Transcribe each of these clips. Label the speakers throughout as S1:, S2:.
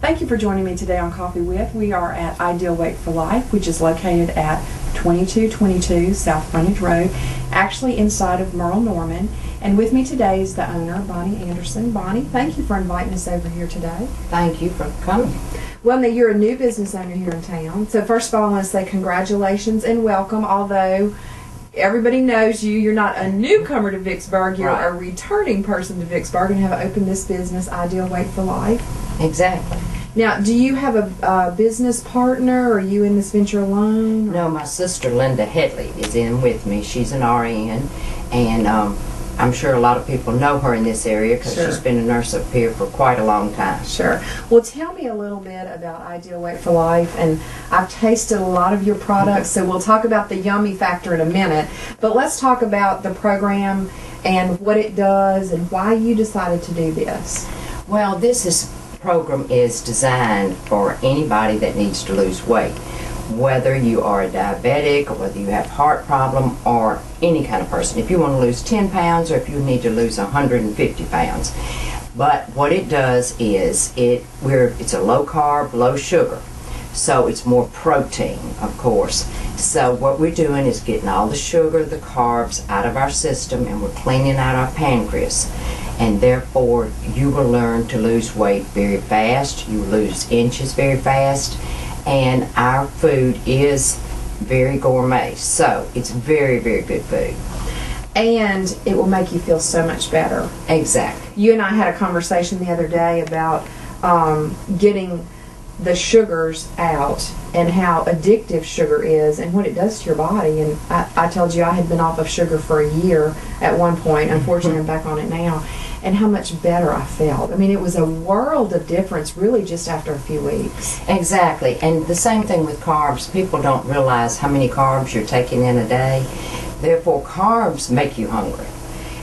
S1: Thank you for joining me today on Coffee With. We are at Ideal Weight for Life, which is located at 2222 South Frontage Road, actually inside of Merle Norman. And with me today is the owner, Bonney Anderson. Bonney, thank you for inviting us over here today.
S2: Thank you for coming.
S1: Well, now you're a new business owner here in town. So first of all, I want to say congratulations and welcome, although everybody knows you. You're not a newcomer to Vicksburg. You're
S2: Right.
S1: a returning person to Vicksburg and have opened this business, Ideal Weight for Life.
S2: Exactly.
S1: Now, do you have a business partner, or are you in this venture alone?
S2: No, my sister Linda Headley is in with me. She's an RN, and I'm sure a lot of people know her in this area because
S1: Sure.
S2: she's been a nurse up here for quite a long time.
S1: Sure. Well, tell me a little bit about Ideal Weight for Life. And I've tasted a lot of your products, so we'll talk about the yummy factor in a minute. But let's talk about the program and what it does and why you decided to do this.
S2: Well, this program is designed for anybody that needs to lose weight, whether you are a diabetic or whether you have heart problem or any kind of person. If you want to lose 10 pounds or if you need to lose 150 pounds. But what it does is it's a low carb, low sugar. So it's more protein, of course. So what we're doing is getting all the sugar, the carbs out of our system, and we're cleaning out our pancreas. And therefore, you will learn to lose weight very fast. You lose inches very fast. And our food is very gourmet. So it's very, very good food.
S1: And it will make you feel so much better.
S2: Exactly.
S1: You and I had a conversation the other day about getting the sugars out and how addictive sugar is and what it does to your body. And I told you I had been off of sugar for a year at one point. Unfortunately, I'm back on it now. And how much better I felt. I mean, it was a world of difference really just after a few weeks.
S2: Exactly. And the same thing with carbs. People don't realize how many carbs you're taking in a day. Therefore, carbs make you hungry.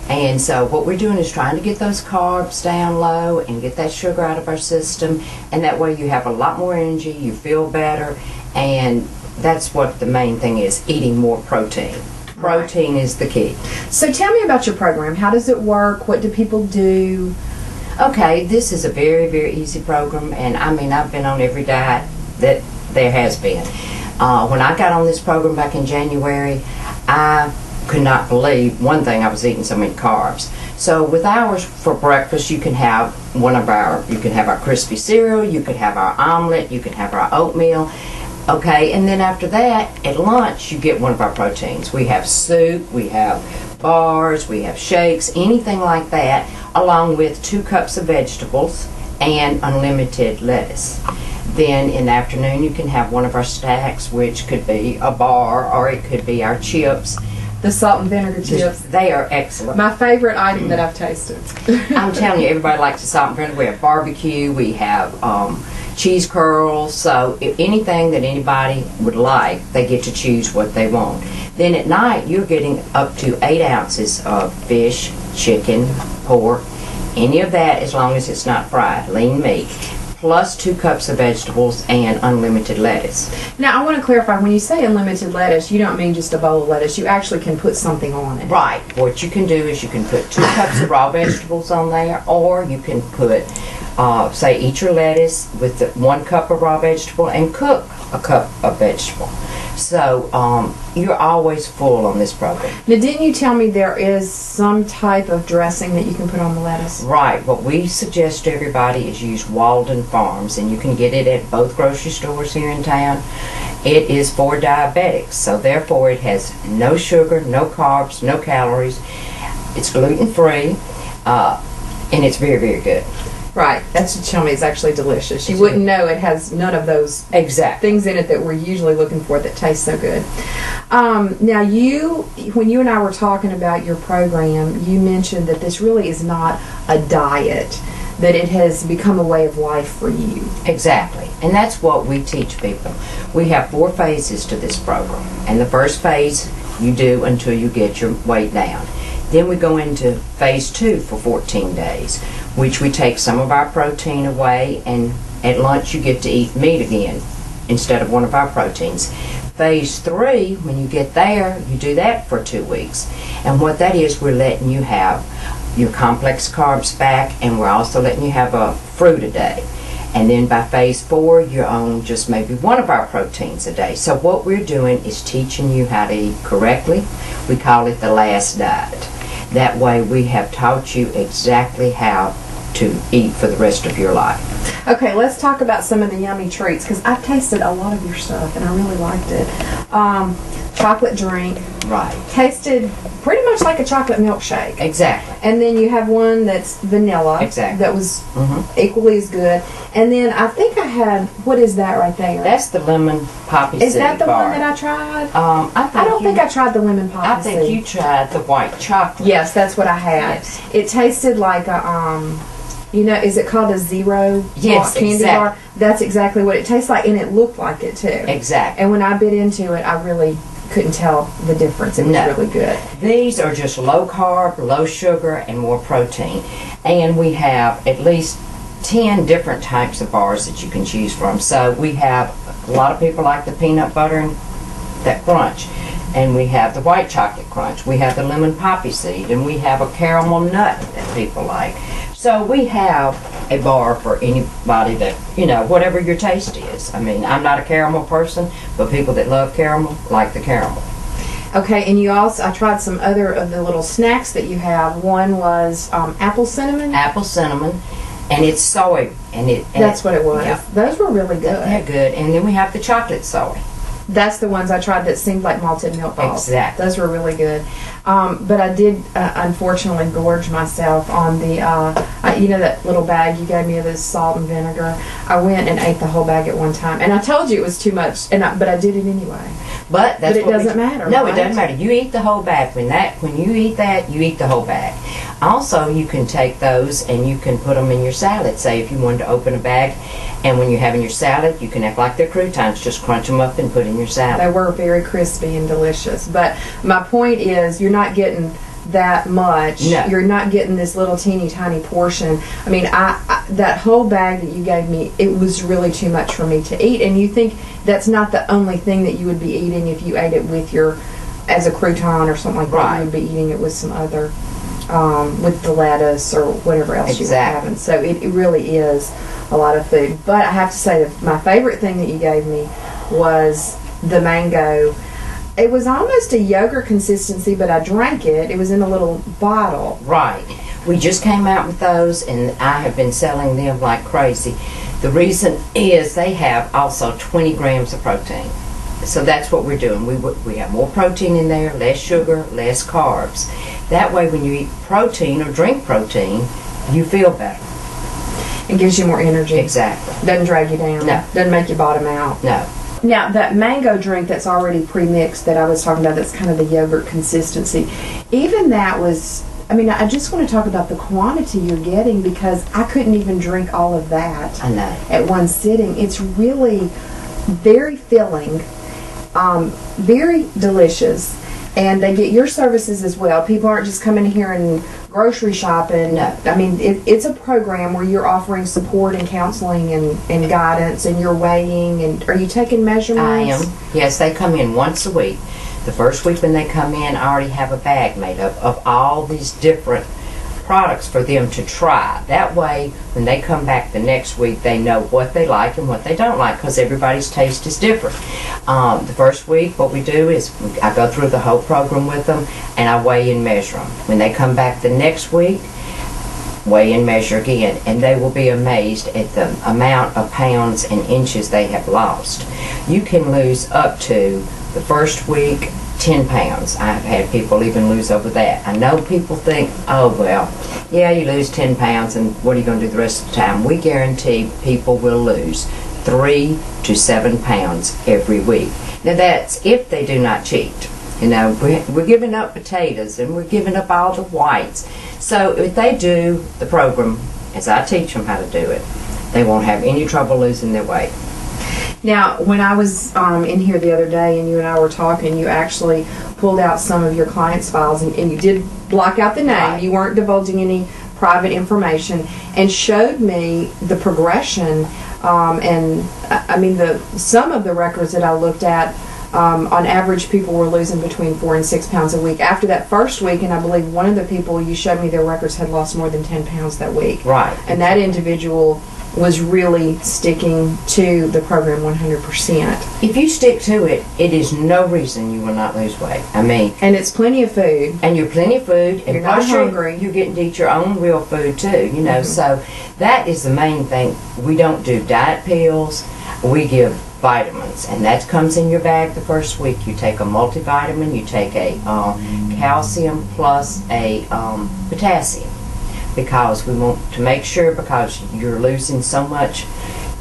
S2: And so what we're doing is trying to get those carbs down low and get that sugar out of our system. And that way you have a lot more energy, you feel better, and that's what the main thing is, eating more protein. Protein is the key.
S1: So tell me about your program. How does it work? What do people do?
S2: Okay, this is a very, very easy program, and I mean, I've been on every diet that there has been. When I got on this program back in January, I could not believe, one thing, I was eating so many carbs. So with ours for breakfast, you can have you can have our crispy cereal, you could have our omelet, you can have our oatmeal. Okay, and then after that, at lunch, you get one of our proteins. We have soup, we have bars, we have shakes, anything like that, along with 2 cups of vegetables and unlimited lettuce. Then in the afternoon, you can have one of our stacks, which could be a bar or it could be our chips.
S1: The salt and vinegar chips.
S2: They are excellent.
S1: My favorite item that I've tasted.
S2: I'm telling you, everybody likes the salt and vinegar. We have barbecue, we have cheese curls, so if anything that anybody would like, they get to choose what they want. Then at night, you're getting up to 8 ounces of fish, chicken, pork, any of that as long as it's not fried, lean meat, plus 2 cups of vegetables and unlimited lettuce.
S1: Now, I want to clarify, when you say unlimited lettuce, you don't mean just a bowl of lettuce. You actually can put something on it.
S2: Right. What you can do is you can put 2 cups of raw vegetables on there, or you can put, say, eat your lettuce with 1 cup of raw vegetable and cook a cup of vegetable. So you're always full on this program.
S1: Now, didn't you tell me there is some type of dressing that you can put on the lettuce?
S2: Right. What we suggest to everybody is use Walden Farms, and you can get it at both grocery stores here in town. It is for diabetics, so therefore it has no sugar, no carbs, no calories. It's gluten-free, and it's very, very good.
S1: Right. That's what you tell me is actually delicious. You wouldn't know it has none of those things in it that we're usually looking for that taste so good. Now, when you and I were talking about your program, you mentioned that this really is not a diet, that it has become a way of life for you.
S2: Exactly. And that's what we teach people. We have 4 phases to this program. And the first phase you do until you get your weight down. Then we go into phase 2 for 14 days, which we take some of our protein away, and at lunch you get to eat meat again instead of one of our proteins. Phase 3, when you get there, you do that for 2 weeks. And what that is, we're letting you have your complex carbs back, and we're also letting you have a fruit a day. And then by phase 4, you're on just maybe one of our proteins a day. So what we're doing is teaching you how to eat correctly. We call it the last diet. That way we have taught you exactly how to eat for the rest of your life.
S1: Okay, let's talk about some of the yummy treats, because I've tasted a lot of your stuff and I really liked it. Chocolate drink.
S2: Right.
S1: Tasted pretty much like a chocolate milkshake.
S2: Exactly.
S1: And then you have one that's vanilla.
S2: Exactly.
S1: That was equally as good. And then I think I had, what is that right there?
S2: That's the lemon poppy seed
S1: Is that the
S2: bar.
S1: one that I tried?
S2: I
S1: don't think I tried the lemon poppy
S2: I think
S1: seed.
S2: you tried the white chocolate.
S1: Yes, that's what I had.
S2: Yes.
S1: It tasted like a, is it called a zero
S2: Yes,
S1: candy
S2: exactly.
S1: bar? That's exactly what it tastes like, and it looked like it too.
S2: Exactly.
S1: And when I bit into it, I really couldn't tell the difference. It was really good.
S2: These are just low carb, low sugar, and more protein. And we have at least 10 different types of bars that you can choose from. So we have, a lot of people like the peanut butter and that crunch. And we have the white chocolate crunch. We have the lemon poppy seed. And we have a caramel nut that people like. So we have a bar for anybody that, whatever your taste is. I mean, I'm not a caramel person, but people that love caramel like the caramel.
S1: Okay, and you also, I tried some other of the little snacks that you have. One was apple cinnamon.
S2: Apple cinnamon, and it's soy.
S1: That's what it was.
S2: Yeah.
S1: Those were really good.
S2: They're good. And then we have the chocolate soy.
S1: That's the ones I tried that seemed like malted milk balls.
S2: Exactly.
S1: Those were really good. But I did, unfortunately, gorge myself on the, that little bag you gave me of this salt and vinegar. I went and ate the whole bag at one time. And I told you it was too much, but I did it anyway.
S2: But
S1: it doesn't matter.
S2: No,
S1: right?
S2: It doesn't matter. You eat the whole bag. When you eat that, you eat the whole bag. Also, you can take those and you can put them in your salad. Say if you wanted to open a bag, and when you're having your salad, you can act like they're croutons. Just crunch them up and put in your salad.
S1: They were very crispy and delicious. But my point is, you're not getting that much.
S2: No.
S1: You're not getting this little teeny tiny portion. I mean, I that whole bag that you gave me, it was really too much for me to eat. And you think that's not the only thing that you would be eating if you ate it with as a crouton or something like that.
S2: Right.
S1: You would be eating it with some other, with the lettuce or whatever else you were having. So it really is a lot of food. But I have to say that my favorite thing that you gave me was the mango. It was almost a yogurt consistency, but I drank it. It was in a little bottle.
S2: Right. We just came out with those, and I have been selling them like crazy. The reason is they have also 20 grams of protein. So that's what we're doing. We have more protein in there, less sugar, less carbs. That way when you eat protein or drink protein, you feel better.
S1: It gives you more energy.
S2: Exactly.
S1: Doesn't drag you down.
S2: No.
S1: Doesn't make you bottom out.
S2: No.
S1: Now, that mango drink that's already pre-mixed that I was talking about, that's kind of the yogurt consistency, even that was, I just want to talk about the quantity you're getting, because I couldn't even drink all of that
S2: I know.
S1: at one sitting. It's really very filling, very delicious, and they get your services as well. People aren't just coming here and grocery shopping.
S2: No.
S1: It's a program where you're offering support and counseling and guidance, and you're weighing, and are you taking measurements?
S2: I am. Yes, they come in once a week. The first week when they come in, I already have a bag made up of all these different products for them to try. That way, when they come back the next week, they know what they like and what they don't like, because everybody's taste is different. The first week, what we do is I go through the whole program with them, and I weigh and measure them. When they come back the next week, weigh and measure again, and they will be amazed at the amount of pounds and inches they have lost. You can lose up to, the first week, 10 pounds. I've had people even lose over that. I know people think, oh, well, yeah, you lose 10 pounds, and what are you going to do the rest of the time? We guarantee people will lose 3 to 7 pounds every week. Now, that's if they do not cheat. We're giving up potatoes, and we're giving up all the whites. So if they do the program, as I teach them how to do it, they won't have any trouble losing their weight.
S1: Now, when I was in here the other day and you and I were talking, you actually pulled out some of your clients' files, and you did block out the name.
S2: Right.
S1: You weren't divulging any private information, and showed me the progression. Some of the records that I looked at, On average, people were losing between 4 and 6 pounds a week. After that first week, and I believe one of the people you showed me their records had lost more than 10 pounds that week.
S2: Right.
S1: And that individual was really sticking to the program 100%.
S2: If you stick to it, it is no reason you will not lose weight. I mean,
S1: And it's plenty of food.
S2: and you're plenty of food, and
S1: You're not
S2: plus
S1: hungry.
S2: you're getting to eat your own real food too. You know, so that is the main thing. We don't do diet pills. We give vitamins, and that comes in your bag the first week. You take a multivitamin. You take a calcium plus a potassium, because we want to make sure, because you're losing so much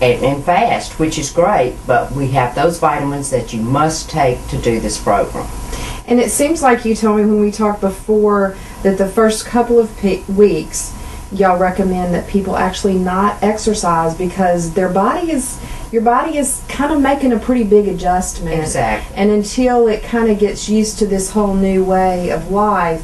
S2: and fast, which is great, but we have those vitamins that you must take to do this program.
S1: And it seems like you told me when we talked before that the first couple of weeks, y'all recommend that people actually not exercise because your body is kind of making a pretty big adjustment.
S2: Exactly.
S1: And until it kind of gets used to this whole new way of life,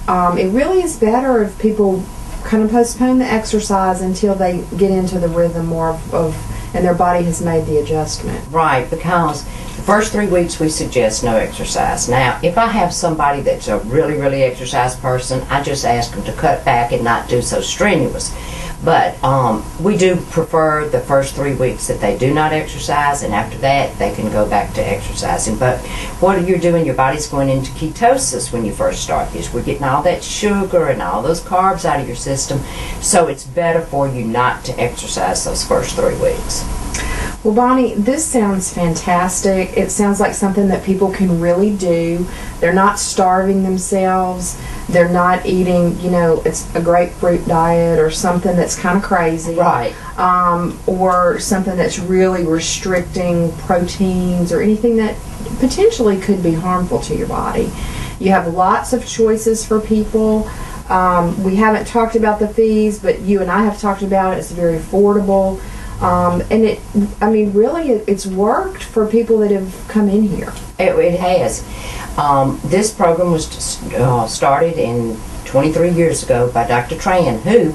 S1: it really is better if people kind of postpone the exercise until they get into the rhythm more of and their body has made the adjustment.
S2: Right, because the first 3 weeks we suggest no exercise. Now, if I have somebody that's a really, really exercise person, I just ask them to cut back and not do so strenuous. But we do prefer the first 3 weeks that they do not exercise, and after that they can go back to exercising. But what you're doing, your body's going into ketosis when you first start this. We're getting all that sugar and all those carbs out of your system, so it's better for you not to exercise those first 3 weeks.
S1: Well, Bonnie, this sounds fantastic. It sounds like something that people can really do. They're not starving themselves. They're not eating, it's a grapefruit diet or something that's kind of crazy.
S2: Right.
S1: Or something that's really restricting proteins or anything that potentially could be harmful to your body. You have lots of choices for people. We haven't talked about the fees, but you and I have talked about it. It's very affordable. And really, it's worked for people that have come in here.
S2: It has. This program was started in 23 years ago by Dr. Tran, who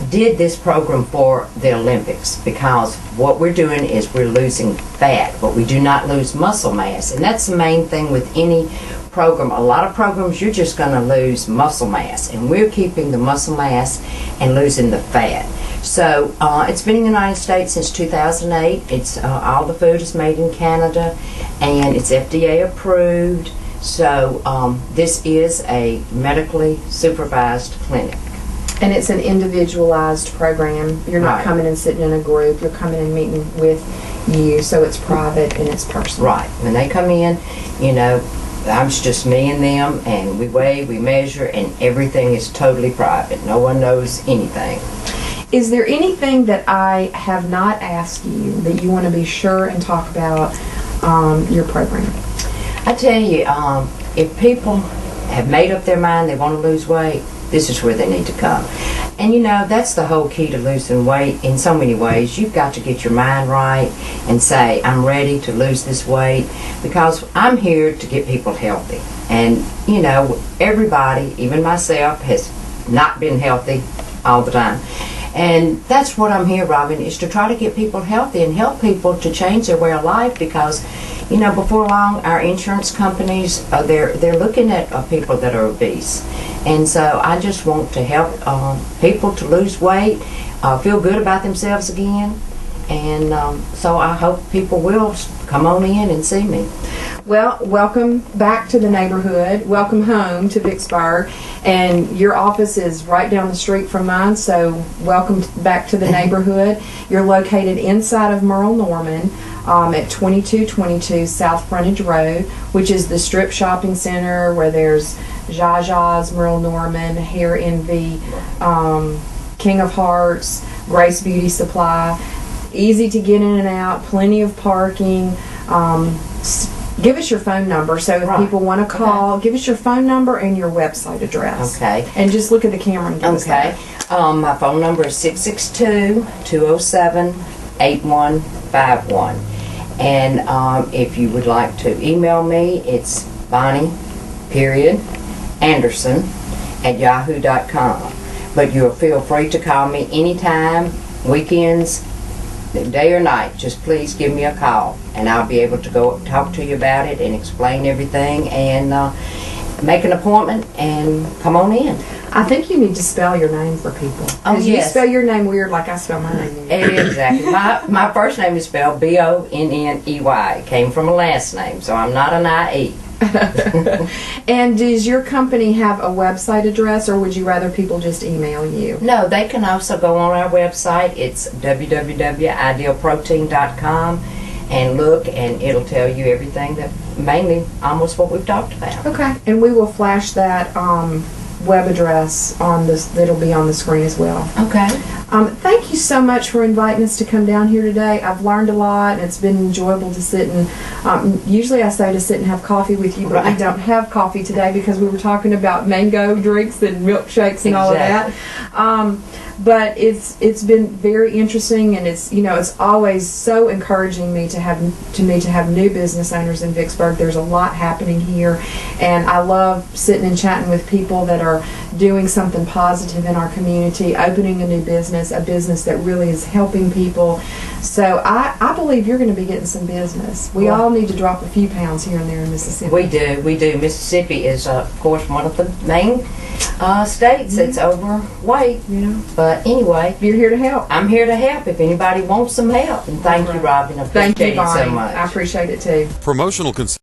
S2: did this program for the Olympics, because what we're doing is we're losing fat, but we do not lose muscle mass. And that's the main thing with any program. A lot of programs, you're just going to lose muscle mass, and we're keeping the muscle mass and losing the fat. So it's been in the United States since 2008. It's all the food is made in Canada, and it's FDA approved. So this is a medically supervised clinic.
S1: And it's an individualized program. You're not
S2: Right.
S1: coming and sitting in a group. You're coming and meeting with you, so it's private and it's personal.
S2: Right. When they come in, it's just me and them, and we weigh, we measure, and everything is totally private. No one knows anything.
S1: Is there anything that I have not asked you that you want to be sure and talk about your program?
S2: I tell you, if people have made up their mind they want to lose weight, this is where they need to come. And that's the whole key to losing weight in so many ways. You've got to get your mind right and say, I'm ready to lose this weight, because I'm here to get people healthy. And, everybody, even myself, has not been healthy all the time. And that's what I'm here, Robyn, is to try to get people healthy and help people to change their way of life, because, before long, our insurance companies, they're looking at people that are obese. And so I just want to help people to lose weight, feel good about themselves again. And so I hope people will come on in and see me.
S1: Well, welcome back to the neighborhood. Welcome home to Vicksburg. And your office is right down the street from mine, so welcome back to the neighborhood. You're located inside of Merle Norman at 2222 South Frontage Road, which is the strip shopping center where there's Jaja's, Merle Norman, Hair Envy, King of Hearts, Grace Beauty Supply. Easy to get in and out, plenty of parking. Give us your phone number, so if people want to call, give us your phone number and your website address.
S2: Okay.
S1: And just look at the camera and give us that.
S2: My phone number is 662-207-8151. And if you would like to email me, it's Bonnie.Anderson@yahoo.com. But you'll feel free to call me anytime, weekends, day or night, just please give me a call, and I'll be able to go talk to you about it and explain everything and make an appointment and come on in.
S1: I think you need to spell your name for people.
S2: Oh,
S1: Because
S2: yes.
S1: you spell your name weird like I spell my name weird.
S2: Exactly. My first name is spelled Bonney. It came from a last name, so I'm not an IE.
S1: And does your company have a website address, or would you rather people just email you?
S2: No, they can also go on our website. It's www.idealprotein.com and look, and it'll tell you everything that mainly almost what we've talked about.
S1: Okay. And we will flash that web address on this. That'll be on the screen as well.
S2: Okay.
S1: Thank you so much for inviting us to come down here today. I've learned a lot, and it's been enjoyable to sit and, usually I say to sit and have coffee with you, but we don't have coffee today because we were talking about mango drinks and milkshakes and all of that. But it's been very interesting, and it's always so encouraging to have new business owners in Vicksburg. There's a lot happening here, and I love sitting and chatting with people that are doing something positive in our community, opening a new business, a business that really is helping people. So I believe you're going to be getting some business. We all need to drop a few pounds here and there in Mississippi.
S2: We do. Mississippi is, of course, one of the main states that's overweight. But anyway,
S1: You're here to help.
S2: I'm here to help if anybody wants some help. And thank you, Robyn. I
S1: Thank you,
S2: appreciate it so
S1: Bonnie.
S2: much.
S1: I appreciate it too.
S3: Promotional